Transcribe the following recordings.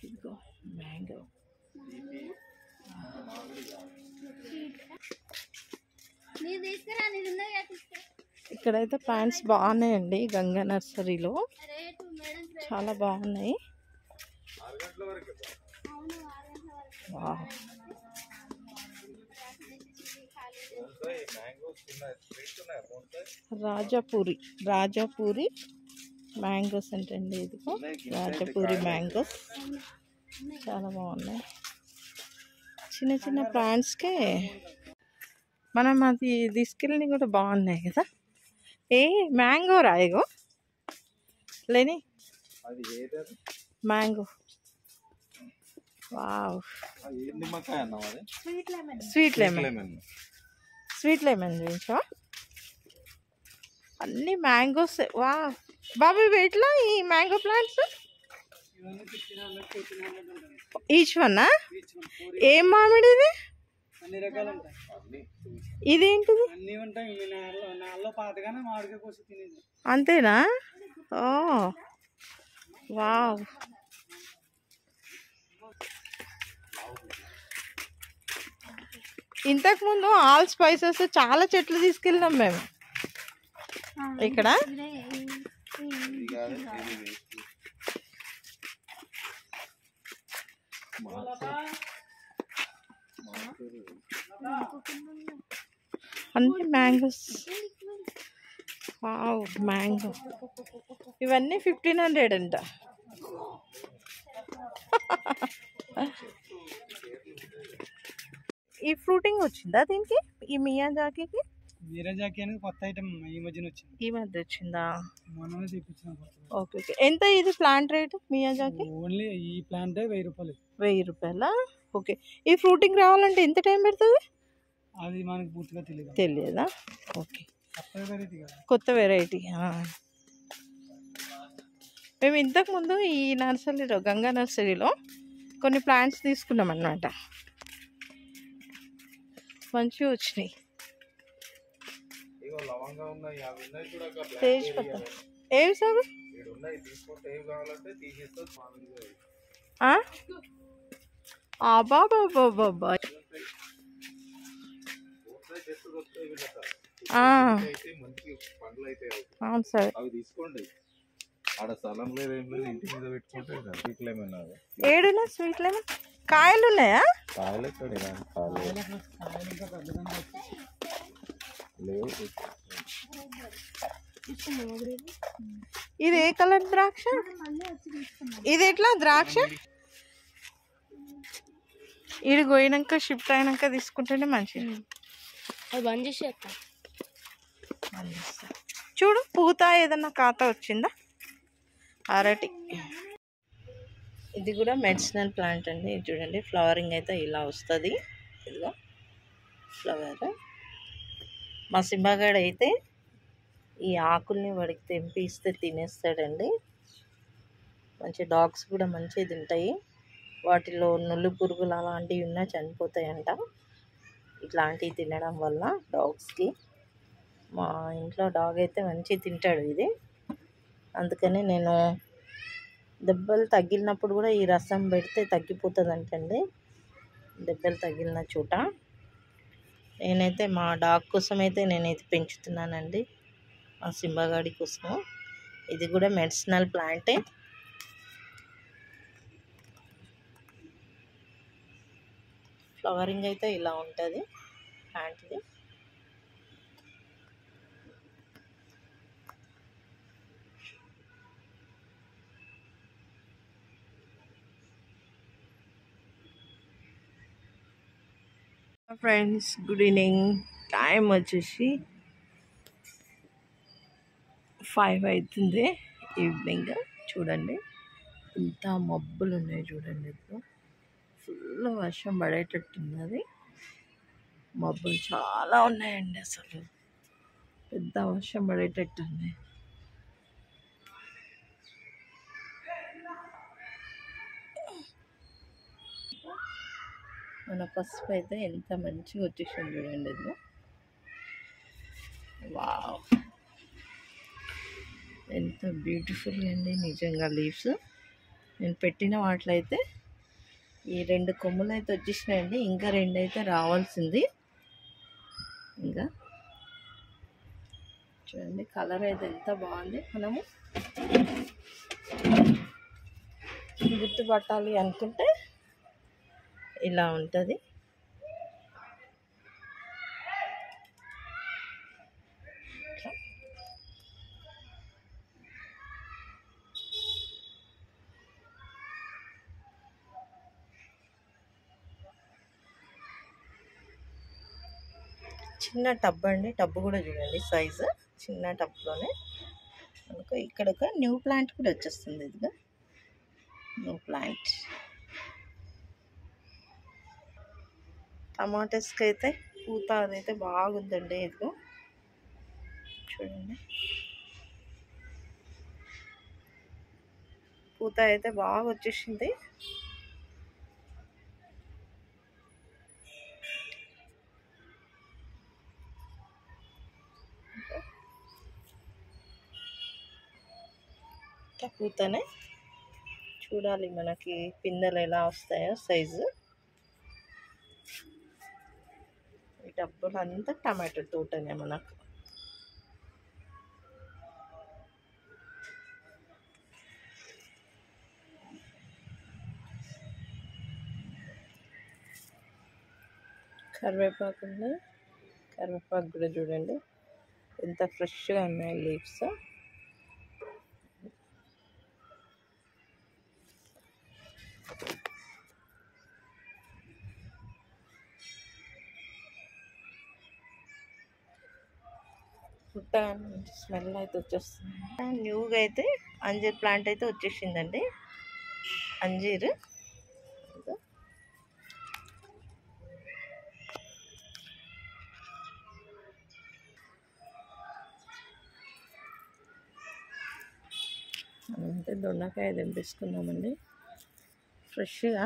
ఇదిగో మ్యాంగో. ఇక్కడైతే ప్లాంట్స్ బాగున్నాయండి గంగా నర్సరీలో, చాలా బాగున్నాయి. రాజాపూరి మ్యాంగోస్ అంటండి. ఇదిగో రాజాపూరి మ్యాంగోస్ చాలా బాగున్నాయి. చిన్న చిన్న ప్లాంట్స్కే మనం అది తీసుకెళ్ళి కూడా బాగున్నాయి కదా. మ్యాంగో రాయగో లేని మ్యాంగో. వావ్, స్వీట్ లెమన్ చూపించా. అన్ని మ్యాంగోస్. వా బాబు ఇట్లా ఈ మ్యాంగో ప్లాంట్స్ ఈచ్ వన్నా? ఏం మామిడి ఇది? ఇదేంటిది? అంతేనా? ఓ వావ్. ఇంతకుముందు ఆల్ స్పైసెస్ చాలా చెట్లు తీసుకెళ్ళినాం మేము ఇక్కడ. అన్ని మ్యాంగోస్. Wow, mango. ఇవన్నీ 1500 అంట. ఈ ఫ్రూటింగ్ వచ్చిందా దీనికి? ఈ మియాజాకీకి? మియాజాకీ అనేది కొత్త ఐటమ్ ఈ మధ్యన వచ్చింది. ఈ మధ్య వచ్చిందా? మనమే తెప్పించాం. Okay okay. ఎంత ఇది ప్లాంట్ రేట్ మియాజాకీ? ఓన్లీ ఈ ప్లాంట్ 1000 రూపాయలు. 1000 రూపాయలా? ఓకే. ఈ ఫ్రూటింగ్ రావాలంటే ఎంత టైం పడుతుంది? అది మనకు పూర్తిగా తెలియదా? ఓకే. కొత్త వెరైటీ. మేము ఇంతకుముందు ఈ నర్సరీలో గంగా నర్సరీలో కొన్ని ప్లాంట్స్ తీసుకున్నాం అన్నమాట. మంచిగా వచ్చినాయి. తేజ్పత్తా ఏవి సార్? బాబా అవును సార్. ఏడున్నా స్వీట్ లెమన్ కాయలు ఉన్నాయా? ఇది ఏ కలర్ ద్రాక్ష? ఇది ఎట్లా ద్రాక్ష? ఇది పోయినాక షిఫ్ట్ అయినాక తీసుకుంటేనే మంచిది. అది బంద్ చేసి చూడు పూత ఏదన్నా ఖాతా వచ్చిందా? అరటి. ఇది కూడా మెడిసినల్ ప్లాంట్ అండి. చూడండి ఫ్లవరింగ్ అయితే ఇలా వస్తుంది. ఇదిగో ఫ్లవర్. మా సింబాగాడు అయితే ఈ ఆకుల్ని వాడికి తెంపి ఇస్తే తినేస్తాడండి. మంచి డాగ్స్ కూడా మంచిగా తింటాయి. వాటిలో నుళ్ళు పురుగులు అలాంటివి ఉన్నా చనిపోతాయంట ఇట్లాంటివి తినడం వల్ల డాగ్స్కి. మా ఇంట్లో డాగ్ అయితే మంచిగా తింటాడు ఇది. అందుకని నేను దెబ్బలు తగిలినప్పుడు కూడా ఈ రసం పెడితే తగ్గిపోతుందంటండి దెబ్బలు తగిలిన చోట. నేనైతే మా డాగ్ కోసం అయితే నేనైతే పెంచుతున్నానండి, మా సింబాగాడి కోసం. ఇది కూడా మెడిసినల్ ప్లాంటే. ఫ్లవరింగ్ అయితే ఇలా ఉంటుంది ప్లాంట్ది. Friends good evening. టైం వచ్చేసి 5 అవుతుంది ఈవినింగ్. చూడండి ఇంత మబ్బులు ఉన్నాయి చూడండి. ఇప్పుడు ఫుల్ వర్షం పడేటట్టున్నది. మబ్బులు చాలా ఉన్నాయండి, అసలు పెద్ద వర్షం పడేటట్టుంది. మన పసుపు అయితే ఎంత మంచిగా వచ్చేసింది చూడండి. ఇది వావ్, ఎంత బ్యూటిఫుల్ అండి నిజంగా లీవ్స్. నేను పెట్టిన వాటిలో అయితే ఈ 2 కొమ్ములు అయితే వచ్చేసినాయండి. ఇంకా 2 అయితే రావాల్సింది. ఇంకా చూడండి కలర్ అయితే ఎంత బాగుంది. మనము గుర్తుపట్టాలి అనుకుంటే ఇలా ఉంటుంది. చిన్న టబ్ అండి. టబ్ కూడా చూడండి సైజు చిన్న టబ్లోనే మనకు ఇక్కడ ఒక న్యూ ప్లాంట్ కూడా వచ్చేస్తుంది. ఇదిగా న్యూ ప్లాంట్. టమాటాస్కి అయితే పూత అదైతే బాగుందండి. ఇదిగో చూడండి పూత అయితే బాగా వచ్చేసింది. పూతనే చూడాలి మనకి పిందెలు ఎలా వస్తాయో సైజు. ఈ డబ్బులు అంతా టమాటో తోటనే మనకు. కరివేపాకు ఉంది. కరివేపాకు కూడా చూడండి ఎంత ఫ్రెష్గా ఉన్నాయి లీవ్స్. పుట్ట మంచి స్మెల్ అయితే వచ్చేస్తుంది. న్యూగా అయితే అంజీర్ ప్లాంట్ అయితే వచ్చేసిందండి. అంజీర్ మనమైతే దొండకాయ తెంపేసుకున్నామండి ఫ్రెష్గా.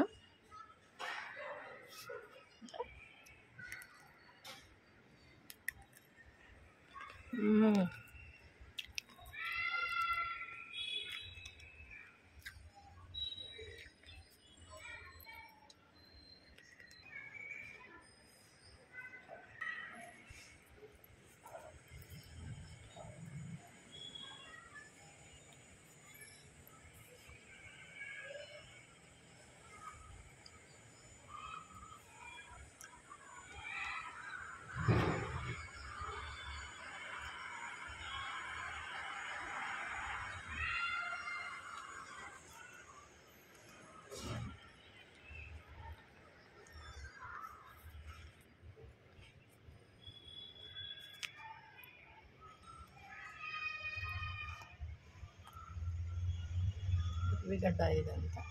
ఉల్లిగడ్డ ఇదంతా